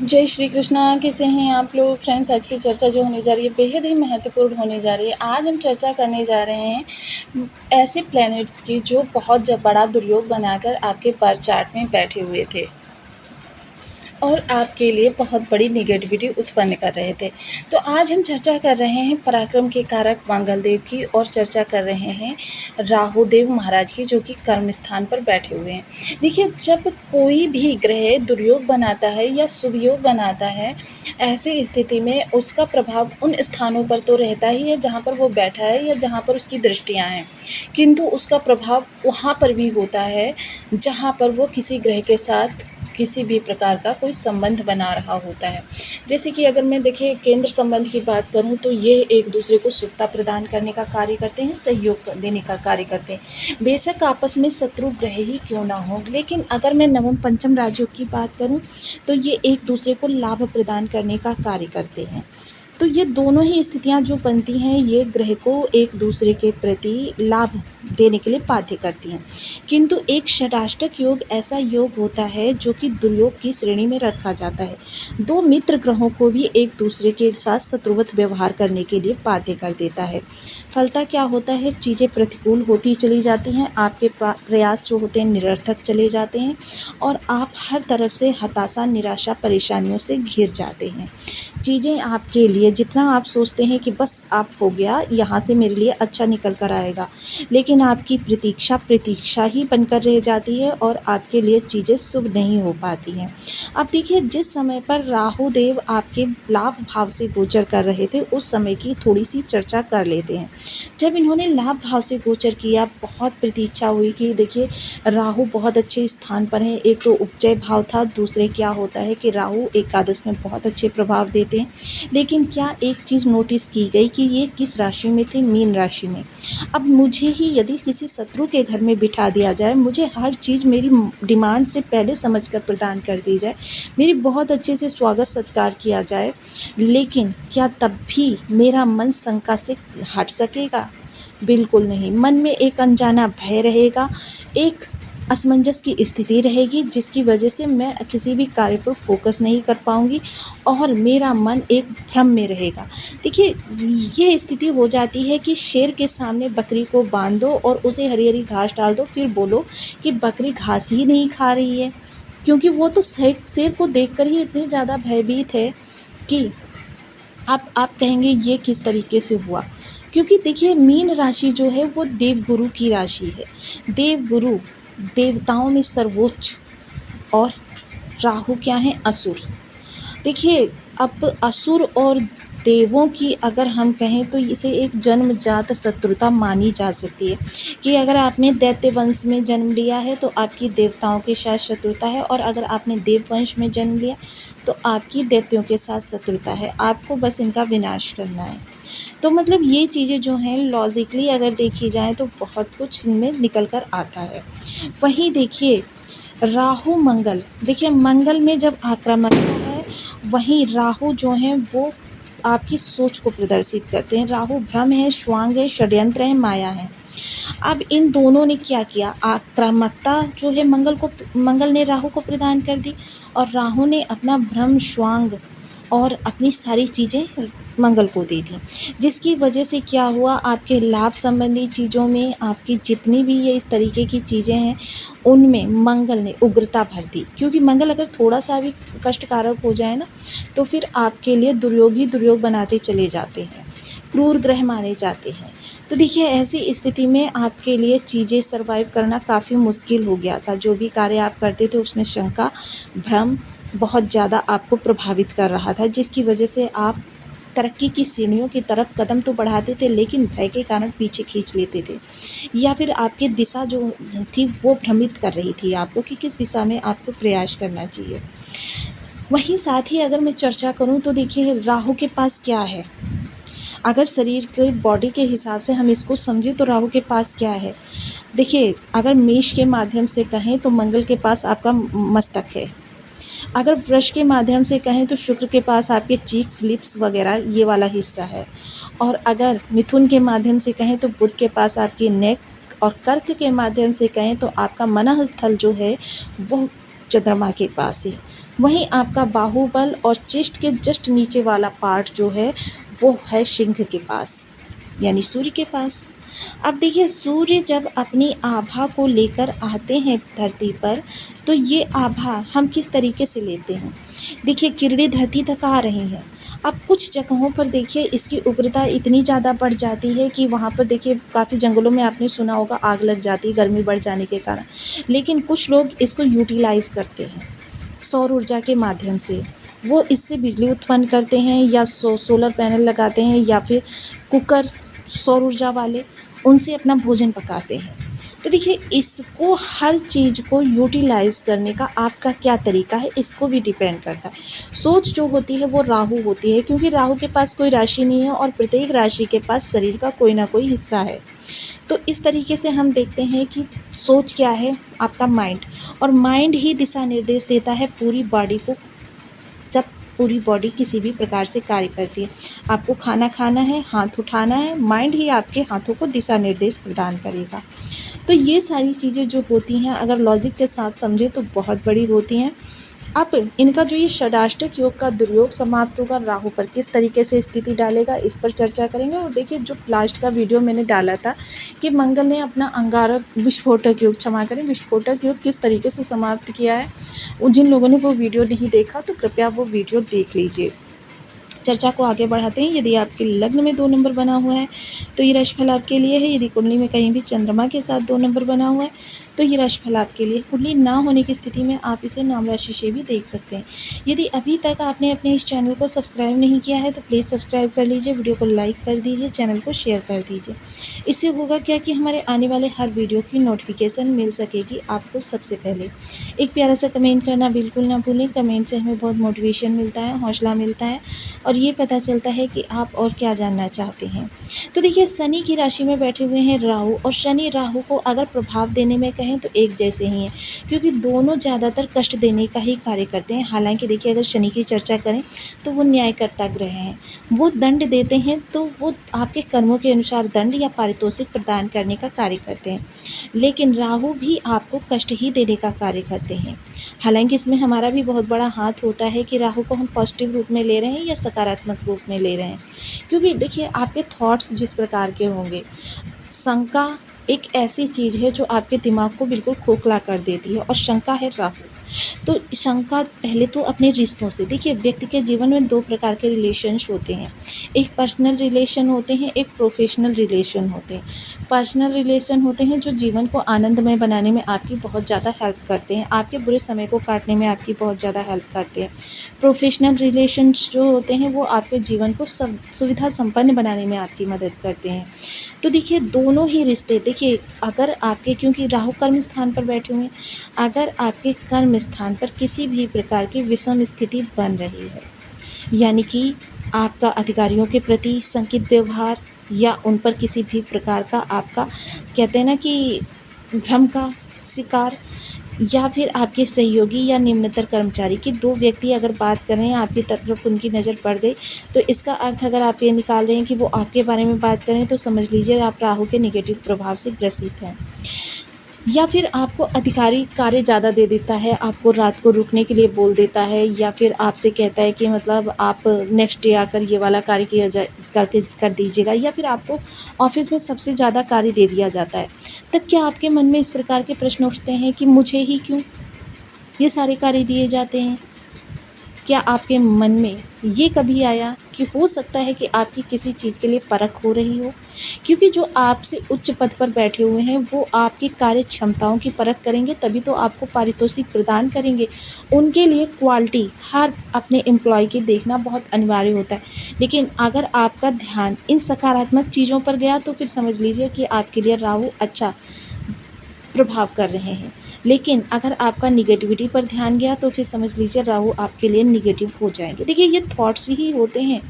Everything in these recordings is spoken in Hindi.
जय श्री कृष्णा। कैसे हैं आप लोग फ्रेंड्स। आज की चर्चा जो होने जा रही है बेहद ही महत्वपूर्ण होने जा रही है। आज हम चर्चा करने जा रहे हैं ऐसे प्लैनेट्स की जो बहुत बड़ा दुर्योग बनाकर आपके बर्थ चार्ट में बैठे हुए थे और आपके लिए बहुत बड़ी नेगेटिविटी उत्पन्न कर रहे थे। तो आज हम चर्चा कर रहे हैं पराक्रम के कारक मंगल देव की और चर्चा कर रहे हैं राहु देव महाराज की, जो कि कर्म स्थान पर बैठे हुए हैं। देखिए, जब कोई भी ग्रह दुर्योग बनाता है या शुभ योग बनाता है, ऐसी स्थिति में उसका प्रभाव उन स्थानों पर तो रहता ही है जहाँ पर वो बैठा है या जहाँ पर उसकी दृष्टियाँ हैं, किंतु उसका प्रभाव वहाँ पर भी होता है जहाँ पर वो किसी ग्रह के साथ किसी भी प्रकार का कोई संबंध बना रहा होता है। जैसे कि अगर मैं देखिए केंद्र संबंध की बात करूं तो ये एक दूसरे को सुखता प्रदान करने का कार्य करते हैं, सहयोग देने का कार्य करते हैं। बेशक आपस में शत्रु ग्रह ही क्यों ना हो, लेकिन अगर मैं नवम पंचम राज्यों की बात करूं तो ये एक दूसरे को लाभ प्रदान करने का कार्य करते हैं। तो ये दोनों ही स्थितियां जो बनती हैं ये ग्रह को एक दूसरे के प्रति लाभ देने के लिए बाध्य करती हैं। किंतु एक षडाष्टक योग ऐसा योग होता है जो कि दुर्योग की श्रेणी में रखा जाता है। दो मित्र ग्रहों को भी एक दूसरे के साथ शत्रुवत व्यवहार करने के लिए बाध्य कर देता है। फलता क्या होता है, चीज़ें प्रतिकूल होती चली जाती हैं, आपके प्रयास जो होते हैं निरर्थक चले जाते हैं और आप हर तरफ से हताशा, निराशा, परेशानियों से घिर जाते हैं। चीज़ें आपके लिए जितना आप सोचते हैं कि बस आप हो गया, यहाँ से मेरे लिए अच्छा निकल कर आएगा, लेकिन आपकी प्रतीक्षा ही बनकर रह जाती है और आपके लिए चीज़ें शुभ नहीं हो पाती हैं। अब देखिए, जिस समय पर राहु देव आपके लाभ भाव से गोचर कर रहे थे उस समय की थोड़ी सी चर्चा कर लेते हैं। जब इन्होंने लाभ भाव से गोचर किया, बहुत प्रतीक्षा हुई कि देखिए राहु बहुत अच्छे स्थान पर हैं। एक तो उपजय भाव था, दूसरे क्या होता है कि राहु एकादश में बहुत अच्छे प्रभाव देते हैं। लेकिन क्या एक चीज़ नोटिस की गई कि ये किस राशि में थे, मीन राशि में। अब मुझे ही यदि किसी शत्रु के घर में बिठा दिया जाए, मुझे हर चीज़ मेरी डिमांड से पहले समझकर प्रदान कर दी जाए, मेरी बहुत अच्छे से स्वागत सत्कार किया जाए, लेकिन क्या तब भी मेरा मन शंका से हट सकेगा? बिल्कुल नहीं। मन में एक अनजाना भय रहेगा, एक असमंजस की स्थिति रहेगी, जिसकी वजह से मैं किसी भी कार्य पर फोकस नहीं कर पाऊंगी और मेरा मन एक भ्रम में रहेगा। देखिए, ये स्थिति हो जाती है कि शेर के सामने बकरी को बांध दो और उसे हरी हरी घास डाल दो, फिर बोलो कि बकरी घास ही नहीं खा रही है, क्योंकि वो तो शेर को देखकर ही इतनी ज़्यादा भयभीत है कि आप कहेंगे ये किस तरीके से हुआ। क्योंकि देखिए, मीन राशि जो है वो देवगुरु की राशि है। देवगुरु देवताओं में सर्वोच्च और राहु क्या है, असुर। देखिए, अब असुर और देवों की अगर हम कहें तो इसे एक जन्मजात शत्रुता मानी जा सकती है कि अगर आपने दैत्य वंश में जन्म लिया है तो आपकी देवताओं के साथ शत्रुता है, और अगर आपने देव वंश में जन्म लिया तो आपकी दैत्यों के साथ शत्रुता है। आपको बस इनका विनाश करना है। तो मतलब ये चीज़ें जो हैं लॉजिकली अगर देखी जाए तो बहुत कुछ इनमें निकल कर आता है। वहीं देखिए राहु मंगल, देखिए मंगल में जब आक्रामकता है, वहीं राहु जो हैं वो आपकी सोच को प्रदर्शित करते हैं। राहु भ्रम है, श्वांग है, षड्यंत्र है, माया है। अब इन दोनों ने क्या किया, आक्रामकता जो है मंगल ने राहु को प्रदान कर दी और राहु ने अपना भ्रम, श्वांग और अपनी सारी चीज़ें मंगल को दे दी, जिसकी वजह से क्या हुआ, आपके लाभ संबंधी चीज़ों में, आपकी जितनी भी ये इस तरीके की चीज़ें हैं उनमें मंगल ने उग्रता भर दी। क्योंकि मंगल अगर थोड़ा सा भी कष्टकारक हो जाए ना तो फिर आपके लिए दुर्योग ही दुर्योग बनाते चले जाते हैं, क्रूर ग्रह माने जाते हैं। तो देखिए, ऐसी स्थिति में आपके लिए चीज़ें सर्वाइव करना काफ़ी मुश्किल हो गया था। जो भी कार्य आप करते थे उसमें शंका, भ्रम बहुत ज़्यादा आपको प्रभावित कर रहा था, जिसकी वजह से आप तरक्की की सीढ़ियों की तरफ कदम तो बढ़ाते थे लेकिन भय के कारण पीछे खींच लेते थे, या फिर आपकी दिशा जो थी वो भ्रमित कर रही थी आपको कि किस दिशा में आपको प्रयास करना चाहिए। वहीं साथ ही अगर मैं चर्चा करूं तो देखिए राहु के पास क्या है, अगर शरीर के बॉडी के हिसाब से हम इसको समझें तो राहु के पास क्या है। देखिए, अगर मेष के माध्यम से कहें तो मंगल के पास आपका मस्तक है, अगर वृष के माध्यम से कहें तो शुक्र के पास आपके चीक्स, लिप्स वगैरह ये वाला हिस्सा है, और अगर मिथुन के माध्यम से कहें तो बुध के पास आपकी नेक, और कर्क के माध्यम से कहें तो आपका मनः स्थल जो है वो चंद्रमा के पास है। वहीं आपका बाहुबल और चेस्ट के जस्ट नीचे वाला पार्ट जो है वो है सिंह के पास, यानी सूर्य के पास। अब देखिए, सूर्य जब अपनी आभा को लेकर आते हैं धरती पर, तो ये आभा हम किस तरीके से लेते हैं। देखिए, किरणें धरती तक आ रही हैं। अब कुछ जगहों पर देखिए इसकी उग्रता इतनी ज़्यादा बढ़ जाती है कि वहाँ पर देखिए काफ़ी जंगलों में आपने सुना होगा आग लग जाती है गर्मी बढ़ जाने के कारण। लेकिन कुछ लोग इसको यूटिलाइज़ करते हैं सौर ऊर्जा के माध्यम से। वो इससे बिजली उत्पन्न करते हैं या सोलर पैनल लगाते हैं या फिर कुकर सौर ऊर्जा वाले, उनसे अपना भोजन पकाते हैं। तो देखिए, इसको हर चीज़ को यूटिलाइज़ करने का आपका क्या तरीका है, इसको भी डिपेंड करता है। सोच जो होती है वो राहु होती है, क्योंकि राहु के पास कोई राशि नहीं है और प्रत्येक राशि के पास शरीर का कोई ना कोई हिस्सा है। तो इस तरीके से हम देखते हैं कि सोच क्या है, आपका माइंड, और माइंड ही दिशा निर्देश देता है पूरी बॉडी को। जब पूरी बॉडी किसी भी प्रकार से कार्य करती है, आपको खाना खाना है, हाथ उठाना है, माइंड ही आपके हाथों को दिशा निर्देश प्रदान करेगा। तो ये सारी चीज़ें जो होती हैं अगर लॉजिक के साथ समझे तो बहुत बड़ी होती हैं। अब इनका जो ये षडाष्टक योग का दुर्योग समाप्त होगा, राहु पर किस तरीके से स्थिति डालेगा, इस पर चर्चा करेंगे। और देखिए, जो लास्ट का वीडियो मैंने डाला था कि मंगल ने अपना अंगारक विस्फोटक योग, क्षमा करें, विस्फोटक योग किस तरीके से समाप्त किया है, जिन लोगों ने वो वीडियो नहीं देखा तो कृपया वो वीडियो देख लीजिए। चर्चा को आगे बढ़ाते हैं। यदि आपके लग्न में 2 नंबर बना हुआ है तो ये राशिफल आपके लिए है। यदि कुंडली में कहीं भी चंद्रमा के साथ 2 नंबर बना हुआ है तो ये राशिफल आपके लिए। कुंडली ना होने की स्थिति में आप इसे नाम राशि से भी देख सकते हैं। यदि अभी तक आपने अपने इस चैनल को सब्सक्राइब नहीं किया है तो प्लीज़ सब्सक्राइब कर लीजिए, वीडियो को लाइक कर दीजिए, चैनल को शेयर कर दीजिए। इससे होगा क्या कि हमारे आने वाले हर वीडियो की नोटिफिकेशन मिल सकेगी आपको सबसे पहले। एक प्यारा सा कमेंट करना बिल्कुल ना भूलें। कमेंट से हमें बहुत मोटिवेशन मिलता है, हौसला मिलता है और ये पता चलता है कि आप और क्या जानना चाहते हैं। तो देखिए, शनि की राशि में बैठे हुए हैं राहु, और शनि राहु को अगर प्रभाव देने में कहें तो एक जैसे ही हैं, क्योंकि दोनों ज़्यादातर कष्ट देने का ही कार्य करते हैं। हालांकि देखिए, अगर शनि की चर्चा करें तो वो न्यायकर्ता ग्रह हैं, वो दंड देते हैं, तो वो आपके कर्मों के अनुसार दंड या पारितोषिक प्रदान करने का कार्य करते हैं। लेकिन राहु भी आपको कष्ट ही देने का कार्य करते हैं। हालांकि इसमें हमारा भी बहुत बड़ा हाथ होता है कि राहु को हम पॉजिटिव रूप में ले रहे हैं या सकारात्मक रूप में ले रहे हैं। क्योंकि देखिए, आपके थॉट्स जिस प्रकार के होंगे, शंका एक ऐसी चीज़ है जो आपके दिमाग को बिल्कुल खोखला कर देती है, और शंका है राहु। तो शंका पहले तो अपने रिश्तों से, देखिए व्यक्ति के जीवन में 2 प्रकार के रिलेशंस होते हैं, एक पर्सनल रिलेशन होते हैं, एक प्रोफेशनल रिलेशन होते हैं। पर्सनल रिलेशन होते हैं जो जीवन को आनंदमय बनाने में आपकी बहुत ज़्यादा हेल्प करते हैं, आपके बुरे समय को काटने में आपकी बहुत ज़्यादा हेल्प करते हैं। प्रोफेशनल रिलेशंस जो होते हैं वो आपके जीवन को सुविधा संपन्न बनाने में आपकी मदद करते हैं। तो देखिए, दोनों ही रिश्ते, देखिए अगर आपके, क्योंकि राहु कर्म स्थान पर बैठे हुए हैं, अगर आपके कर्म स्थान पर किसी भी प्रकार की विषम स्थिति बन रही है, यानी कि आपका अधिकारियों के प्रति संकित व्यवहार या उन पर किसी भी प्रकार का आपका, कहते हैं ना कि भ्रम का शिकार, या फिर आपके सहयोगी या निम्नतर कर्मचारी की 2 व्यक्ति अगर बात कर रहे हैं, आपकी तरफ उनकी नज़र पड़ गई, तो इसका अर्थ अगर आप ये निकाल रहे हैं कि वो आपके बारे में बात करें तो समझ लीजिए आप राहु के नेगेटिव प्रभाव से ग्रसित हैं। या फिर आपको अधिकारी कार्य ज़्यादा दे देता है, आपको रात को रुकने के लिए बोल देता है, या फिर आपसे कहता है कि मतलब आप नेक्स्ट डे आकर ये वाला कार्य किया जाए, करके कर दीजिएगा, या फिर आपको ऑफिस में सबसे ज़्यादा कार्य दे दिया जाता है। तब क्या आपके मन में इस प्रकार के प्रश्न उठते हैं कि मुझे ही क्यों ये सारे कार्य दिए जाते हैं? क्या आपके मन में ये कभी आया कि हो सकता है कि आपकी किसी चीज़ के लिए परख हो रही हो? क्योंकि जो आपसे उच्च पद पर बैठे हुए हैं वो आपकी कार्य क्षमताओं की परख करेंगे, तभी तो आपको पारितोषिक प्रदान करेंगे। उनके लिए क्वालिटी हर अपने एम्प्लॉय की देखना बहुत अनिवार्य होता है। लेकिन अगर आपका ध्यान इन सकारात्मक चीज़ों पर गया तो फिर समझ लीजिए कि आपके लिए राहु अच्छा प्रभाव कर रहे हैं। लेकिन अगर आपका निगेटिविटी पर ध्यान गया तो फिर समझ लीजिए राहु आपके लिए निगेटिव हो जाएंगे। देखिए, ये थॉट्स ही होते हैं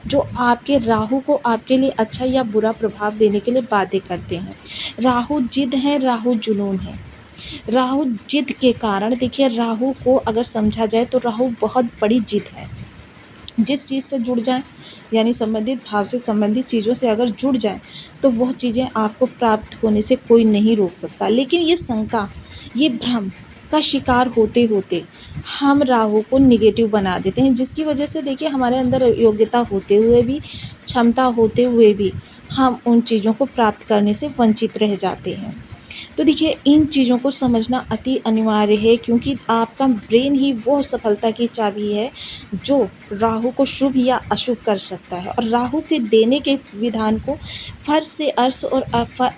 जो आपके राहु को आपके लिए अच्छा या बुरा प्रभाव देने के लिए बाध्य करते हैं। राहु जिद है, राहु जुनून है। राहु जिद के कारण, देखिए राहु को अगर समझा जाए तो राहु बहुत बड़ी जिद है। जिस चीज़ से जुड़ जाए, यानी संबंधित भाव से संबंधित चीज़ों से अगर जुड़ जाए तो वह चीज़ें आपको प्राप्त होने से कोई नहीं रोक सकता। लेकिन ये शंका, ये भ्रम, का शिकार होते होते हम राहु को नेगेटिव बना देते हैं, जिसकी वजह से देखिए हमारे अंदर योग्यता होते हुए भी, क्षमता होते हुए भी हम उन चीज़ों को प्राप्त करने से वंचित रह जाते हैं। तो देखिए इन चीज़ों को समझना अति अनिवार्य है, क्योंकि आपका ब्रेन ही वो सफलता की चाबी है जो राहु को शुभ या अशुभ कर सकता है। और राहु के देने के विधान को फर्श से अर्श और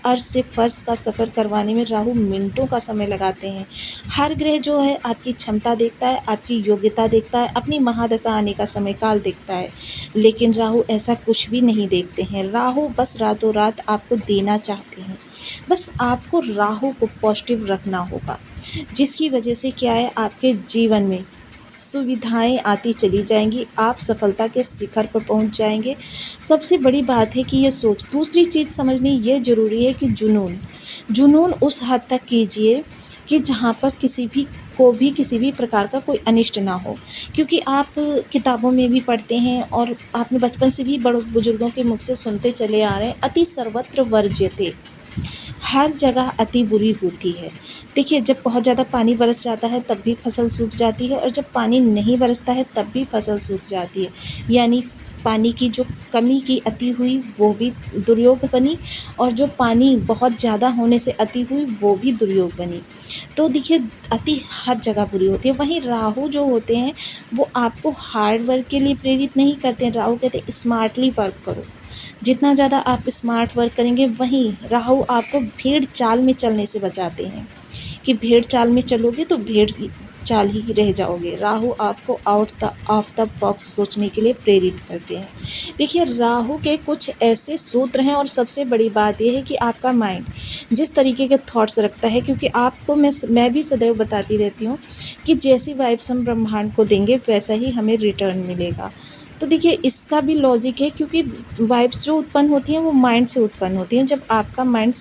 अर्श से फर्श का सफ़र करवाने में राहु मिनटों का समय लगाते हैं। हर ग्रह जो है आपकी क्षमता देखता है, आपकी योग्यता देखता है, अपनी महादशा आने का समय काल देखता है, लेकिन राहु ऐसा कुछ भी नहीं देखते हैं। राहु बस रातों रात आपको देना चाहते हैं। बस आपको राहु को पॉजिटिव रखना होगा, जिसकी वजह से क्या है, आपके जीवन में सुविधाएं आती चली जाएंगी, आप सफलता के शिखर पर पहुंच जाएंगे। सबसे बड़ी बात है कि ये सोच, दूसरी चीज़ समझनी ये ज़रूरी है कि जुनून उस हद तक कीजिए कि जहाँ पर किसी भी प्रकार का कोई अनिष्ट ना हो। क्योंकि आप किताबों में भी पढ़ते हैं और आपने बचपन से भी बड़े बुजुर्गों के मुख से सुनते चले आ रहे हैं, अति सर्वत्र वर्ज्यते, हर जगह अति बुरी होती है। देखिए जब बहुत ज़्यादा पानी बरस जाता है तब भी फसल सूख जाती है, और जब पानी नहीं बरसता है तब भी फसल सूख जाती है। यानी पानी की जो कमी की अति हुई वो भी दुर्योग बनी, और जो पानी बहुत ज़्यादा होने से अति हुई वो भी दुर्योग बनी। तो देखिए अति हर जगह बुरी होती है। वहीं राहु जो होते हैं वो आपको हार्ड वर्क के लिए प्रेरित नहीं करते हैं। राहु कहते हैं स्मार्टली वर्क करो। जितना ज़्यादा आप स्मार्ट वर्क करेंगे, वहीं राहु आपको भेड़ चाल में चलने से बचाते हैं कि भेड़ चाल में चलोगे तो भेड़ चाल ही रह जाओगे। राहु आपको आउट ऑफ द बॉक्स सोचने के लिए प्रेरित करते हैं। देखिए राहु के कुछ ऐसे सूत्र हैं, और सबसे बड़ी बात यह है कि आपका माइंड जिस तरीके के थॉट्स रखता है, क्योंकि आपको मैं भी सदैव बताती रहती हूँ कि जैसी वाइब्स हम ब्रह्मांड को देंगे वैसा ही हमें रिटर्न मिलेगा। तो देखिए इसका भी लॉजिक है, क्योंकि वाइब्स जो उत्पन्न होती हैं वो माइंड से उत्पन्न होती हैं। जब आपका माइंड